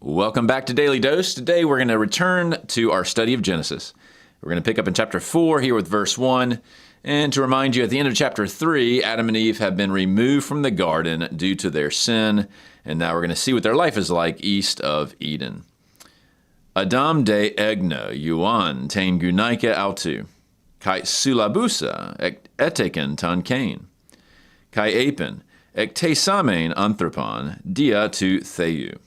Welcome back to Daily Dose. Today we're going to return to our study of Genesis. We're going to pick up in chapter 4 here with verse 1. And to remind you, at the end of chapter 3, Adam and Eve have been removed from the garden due to their sin. And now we're going to see what their life is like east of Eden. Adam de egno yuan ten gunaike autu, kai sulabusa eteken tan Kain, kai apen ek te samein anthropon dia tu theou.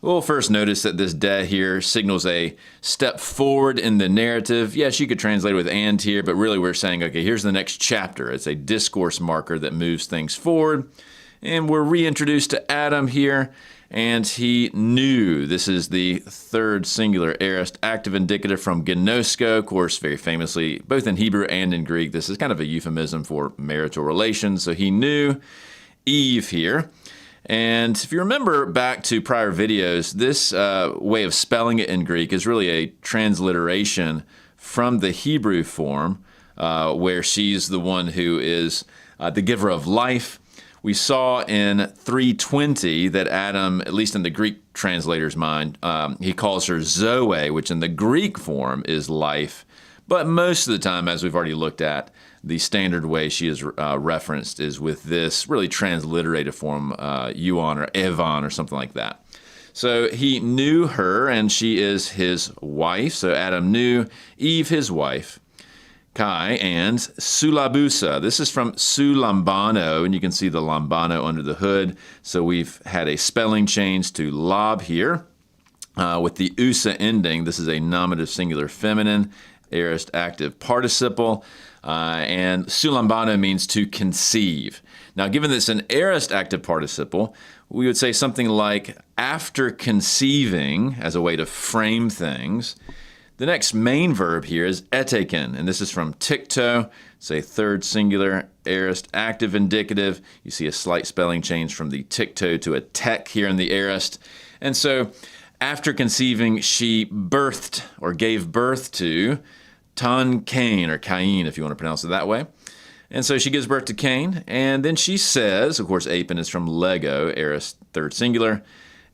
We'll first notice that this de here signals a step forward in the narrative. Yes, you could translate it with and here, but really we're saying, okay, here's the next chapter. It's a discourse marker that moves things forward. And we're reintroduced to Adam here, and he knew. This is the third singular aorist active indicative from gnosko, of course, very famously, both in Hebrew and in Greek. This is kind of a euphemism for marital relations. So he knew Eve here. And if you remember back to prior videos, this way of spelling it in Greek is really a transliteration from the Hebrew form, where she's the one who is the giver of life. We saw in 3:20 that Adam, at least in the Greek translator's mind, he calls her Zoe, which in the Greek form is life. But most of the time, as we've already looked at, the standard way she is referenced is with this really transliterated form, Euon or Evon or something like that. So he knew her, and she is his wife. So Adam knew Eve, his wife, Kai, and Sulabusa. This is from Sulambano, and you can see the lambano under the hood. So we've had a spelling change to lab here with the usa ending. This is a nominative singular feminine aorist active participle. And sulambano means to conceive. Now, given this an aorist active participle, we would say something like after conceiving as a way to frame things. The next main verb here is eteken, and this is from tikto. It's a third singular aorist active indicative. You see a slight spelling change from the tikto to a tek here in the aorist. And so after conceiving, she birthed or gave birth to Tan Kain, or Kain, if you want to pronounce it that way. And so she gives birth to Kain, and then she says, of course, apen is from Lego, aorist third singular,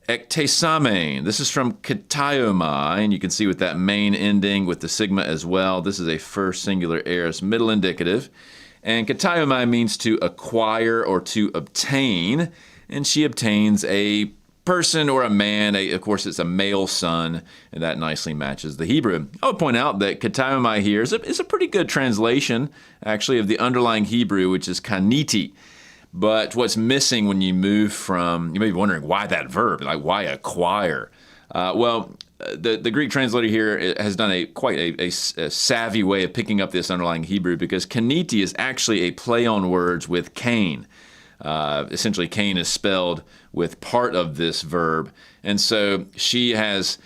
ek te samein. This is from kataiomai, and you can see with that main ending with the sigma as well. This is a first singular aorist middle indicative. And kataiomai means to acquire or to obtain, and she obtains a person or a man. Of course, it's a male son, and that nicely matches the Hebrew. I would point out that kataiomai here is a pretty good translation, actually, of the underlying Hebrew, which is kaniti. But what's missing when you move from, you may be wondering why that verb, like why acquire? The Greek translator here has done quite a savvy way of picking up this underlying Hebrew, because kaniti is actually a play on words with Kain. Essentially, Kain is spelled with part of this verb. And so she has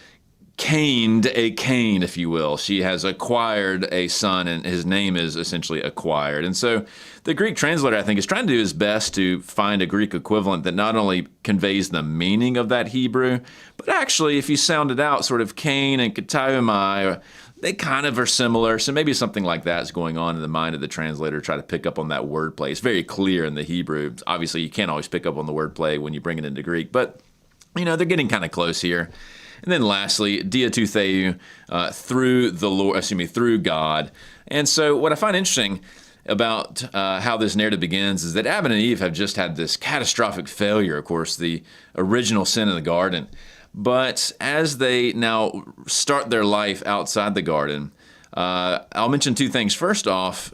Kained a Kain, if you will. She has acquired a son, and his name is essentially acquired. And so the Greek translator, I think, is trying to do his best to find a Greek equivalent that not only conveys the meaning of that Hebrew, but actually, if you sound it out, sort of Kain and kataiomai, they kind of are similar. So maybe something like that is going on in the mind of the translator, try to pick up on that wordplay. It's very clear in the Hebrew. Obviously, you can't always pick up on the wordplay when you bring it into Greek, but they're getting kind of close here. And then lastly, dia tu theou, through God. And so what I find interesting about how this narrative begins is that Adam and Eve have just had this catastrophic failure, of course, the original sin in the garden. But as they now start their life outside the garden, I'll mention two things. First off,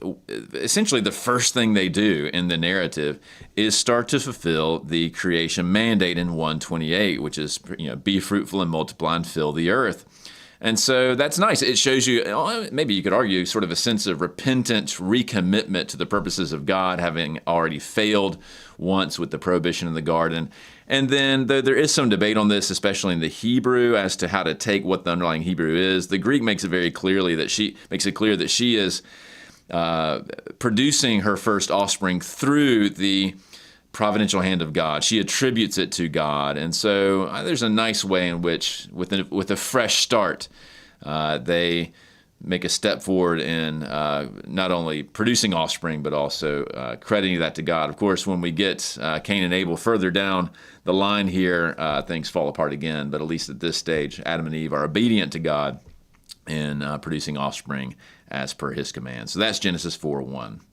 essentially the first thing they do in the narrative is start to fulfill the creation mandate in 1:28, which is, be fruitful and multiply and fill the earth. And so that's nice. It shows you, maybe you could argue, sort of a sense of repentant recommitment to the purposes of God, having already failed once with the prohibition in the garden. And then, though there is some debate on this, especially in the Hebrew, as to how to take what the underlying Hebrew is, the Greek makes it very clearly that she is producing her first offspring through the providential hand of God. She attributes it to God. And so there's a nice way in which, with a fresh start, they make a step forward in not only producing offspring, but also crediting that to God. Of course, when we get Cain and Abel further down the line here, things fall apart again. But at least at this stage, Adam and Eve are obedient to God in producing offspring as per his command. So that's Genesis 4:1.